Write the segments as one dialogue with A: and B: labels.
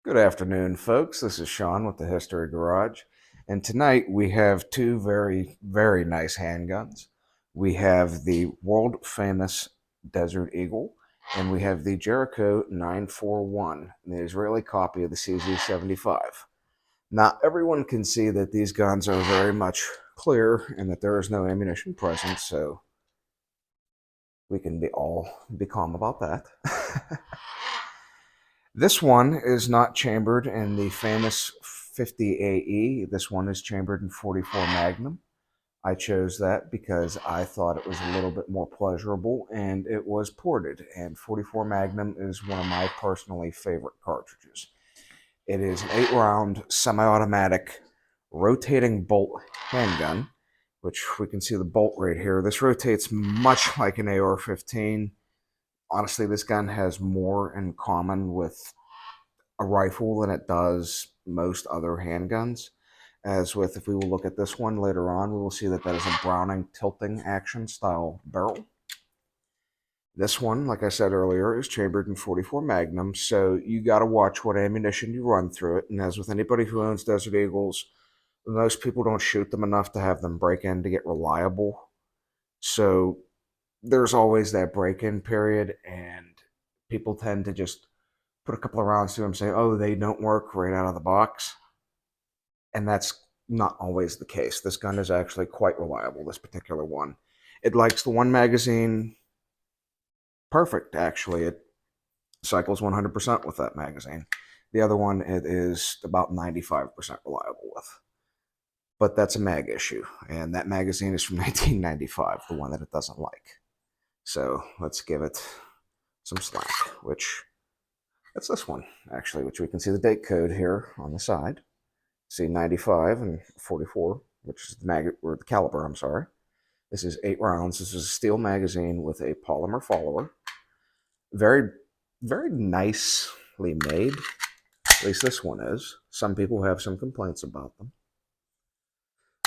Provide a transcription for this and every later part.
A: Good afternoon, folks. This is Sean with the History Garage. And tonight we have two very, very nice handguns. We have the world famous Desert Eagle, and we have the Jericho 941, the Israeli copy of the CZ75. Now, everyone can see that these guns are very much clear and that there is no ammunition present, so we can be calm about that. This one is not chambered in the famous 50 AE. This one is chambered in 44 Magnum. I chose that because I thought it was a little bit more pleasurable, and it was ported. And 44 Magnum is one of my personally favorite cartridges. It is an 8-round semi-automatic rotating bolt handgun, which we can see the bolt right here. This rotates much like an AR-15. Honestly, this gun has more in common with a rifle than it does most other handguns. As with, if we will look at this one later on, we will see that that is a Browning tilting action style barrel. This one, like I said earlier, is chambered in 44 Magnum, so you got to watch what ammunition you run through it. And as with anybody who owns Desert Eagles, most people don't shoot them enough to have them break in to get reliable. So there's always that break-in period, and people tend to just put a couple of rounds through them, say, oh, they don't work right out of the box. And that's not always the case. This gun is actually quite reliable, this particular one. It likes the one magazine perfect, actually. It cycles 100% with that magazine. The other one, it is about 95% reliable with. But that's a mag issue, and that magazine is from 1995, the one that it doesn't like. So let's give it some slack, which that's this one, actually, which we can see the date code here on the side. See 95 and 44, which is the caliber, I'm sorry. This is 8 rounds. This is a steel magazine with a polymer follower. Very, very nicely made. At least this one is. Some people have some complaints about them.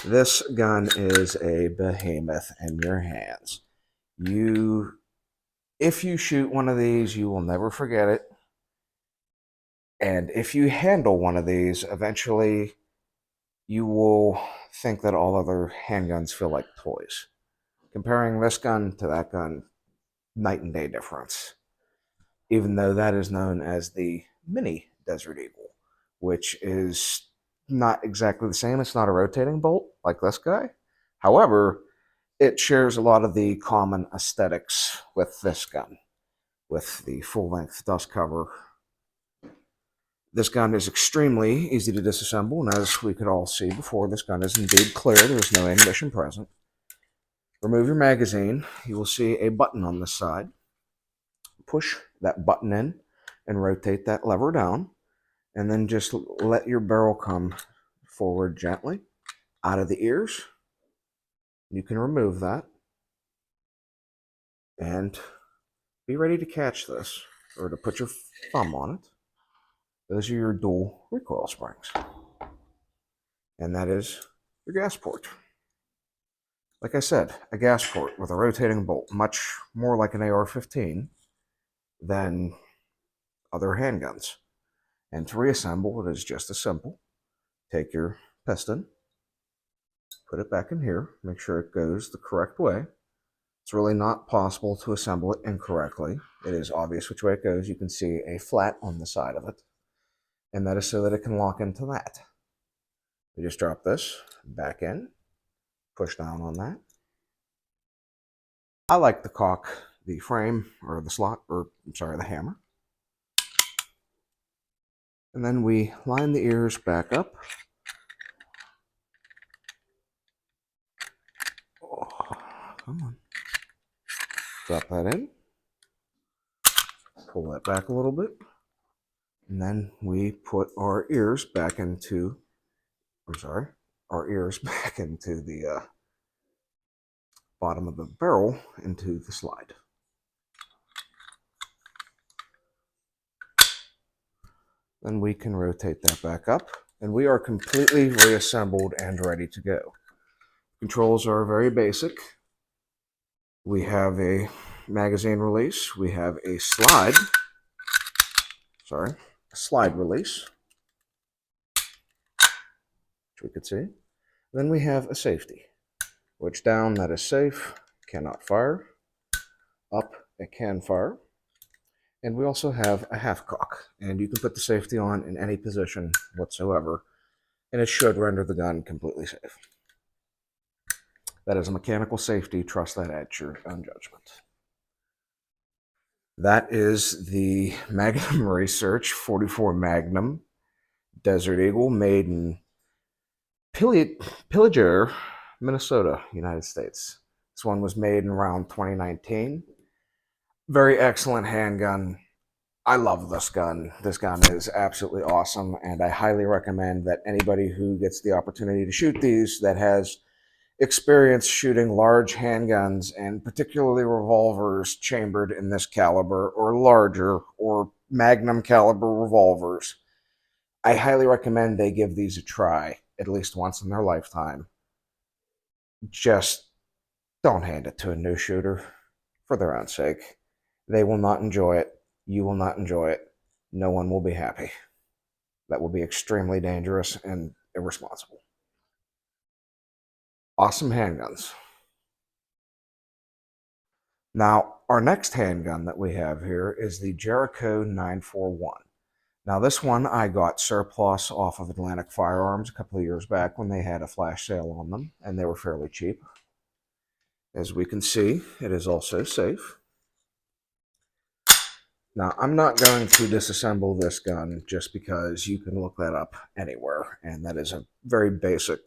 A: This gun is a behemoth in your hands. If you shoot one of these, you will never forget it. And if you handle one of these, eventually you will think that all other handguns feel like toys. Comparing this gun to that gun, night and day difference. Even though that is known as the mini Desert Eagle, which is not exactly the same. It's not a rotating bolt like this guy. However, it shares a lot of the common aesthetics with this gun, with the full-length dust cover. This gun is extremely easy to disassemble, and as we could all see before, this gun is indeed clear. There is no ammunition present. Remove your magazine. You will see a button on this side. Push that button in and rotate that lever down, and then just let your barrel come forward gently out of the ears. You can remove that and be ready to catch this, or to put your thumb on it. Those are your dual recoil springs, and that is your gas port. Like I said, a gas port with a rotating bolt, much more like an AR-15 than other handguns. And to reassemble, it is just as simple. Take your piston, put it back in here, make sure it goes the correct way. It's really not possible to assemble it incorrectly. It is obvious which way it goes. You can see a flat on the side of it, and that is so that it can lock into that. You just drop this back in, push down on that. I like to cock the frame, or the slot, or I'm sorry, the hammer. And then we line the ears back up. Oh, come on. Drop that in. Pull that back a little bit. And then we put our ears back into, our ears back into the bottom of the barrel into the slide. Then we can rotate that back up, and we are completely reassembled and ready to go. Controls are very basic. We have a magazine release. We have a slide. Sorry, slide release, which we could see. Then we have a safety, which down, that is safe, cannot fire. Up, it can fire. And we also have a half cock, and you can put the safety on in any position whatsoever, and it should render the gun completely safe. That is a mechanical safety. Trust that at your own judgment. That is the Magnum Research 44 Magnum Desert Eagle, made in Pillager, Minnesota, United States. This one was made in around 2019. Very excellent handgun. I love this gun. This gun is absolutely awesome, and I highly recommend that anybody who gets the opportunity to shoot these, that has experience shooting large handguns, and particularly revolvers chambered in this caliber or larger, or magnum caliber revolvers, I highly recommend they give these a try at least once in their lifetime. Just don't hand it to a new shooter for their own sake. They will not enjoy it. You will not enjoy it. No one will be happy. That will be extremely dangerous and irresponsible. Awesome handguns. Now, our next handgun that we have here is the Jericho 941. Now, this one I got surplus off of Atlantic Firearms a couple of years back when they had a flash sale on them, and they were fairly cheap. As we can see, it is also safe. Now, I'm not going to disassemble this gun just because you can look that up anywhere, and that is a very basic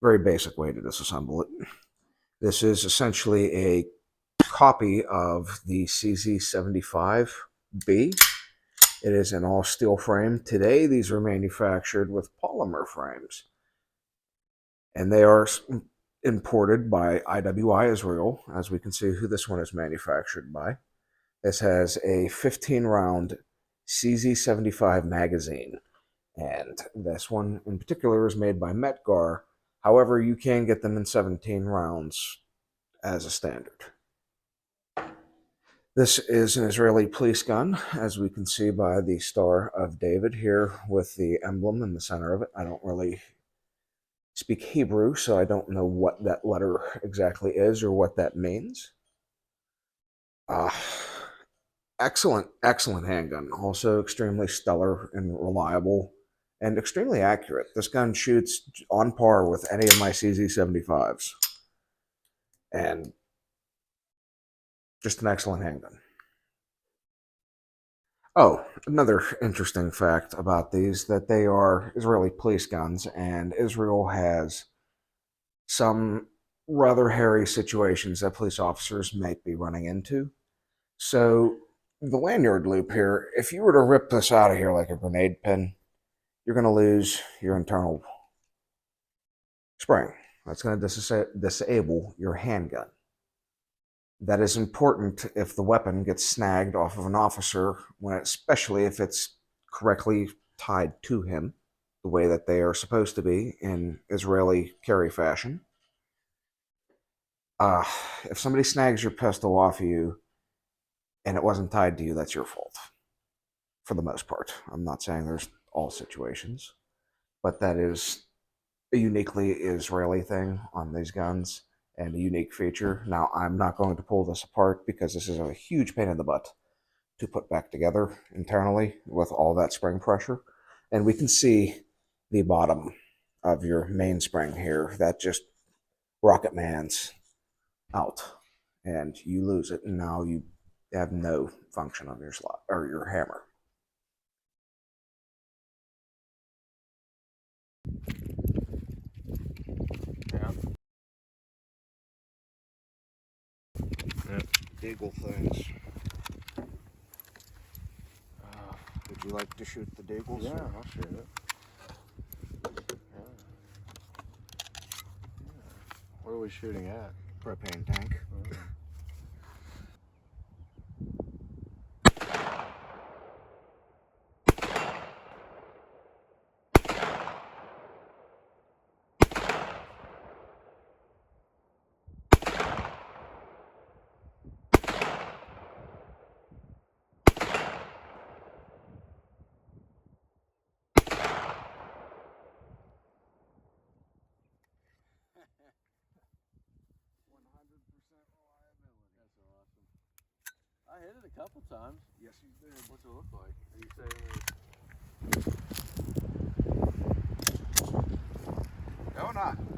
A: way to disassemble it. This is essentially a copy of the CZ75B. It is an all steel frame. Today, these are manufactured with polymer frames, and they are imported by IWI Israel, as we can see who this one is manufactured by. This has a 15-round CZ75 magazine, and this one in particular is made by Metgar. However, you can get them in 17 rounds as a standard. This is an Israeli police gun, as we can see by the Star of David here with the emblem in the center of it. I don't really speak Hebrew, so I don't know what that letter exactly is or what that means. Excellent handgun. Also extremely stellar and reliable and extremely accurate. This gun shoots on par with any of my CZ75s. And just an excellent handgun. Oh, another interesting fact about these, that they are Israeli police guns, and Israel has some rather hairy situations that police officers might be running into. So the lanyard loop here, if you were to rip this out of here like a grenade pin, you're going to lose your internal spring. That's going to disable your handgun. That is important if the weapon gets snagged off of an officer, especially if it's correctly tied to him, the way that they are supposed to be in Israeli carry fashion. If somebody snags your pistol off of you and it wasn't tied to you, that's your fault, for the most part. I'm not saying there's all situations, but that is a uniquely Israeli thing on these guns and a unique feature. Now, I'm not going to pull this apart because this is a huge pain in the butt to put back together internally with all that spring pressure. And we can see the bottom of your mainspring here that just rocket mans out, and you lose it, and now you have no function on your slot or your hammer.
B: Yeah. Yep.
A: Deagle things. Would you like to shoot the deagles?
B: Yeah, I'll shoot it. Yeah. What are we shooting at?
A: Propane tank.
B: Oh.
C: couple times.
B: Yes, you did. What's it look like? Are you saying
A: No, not.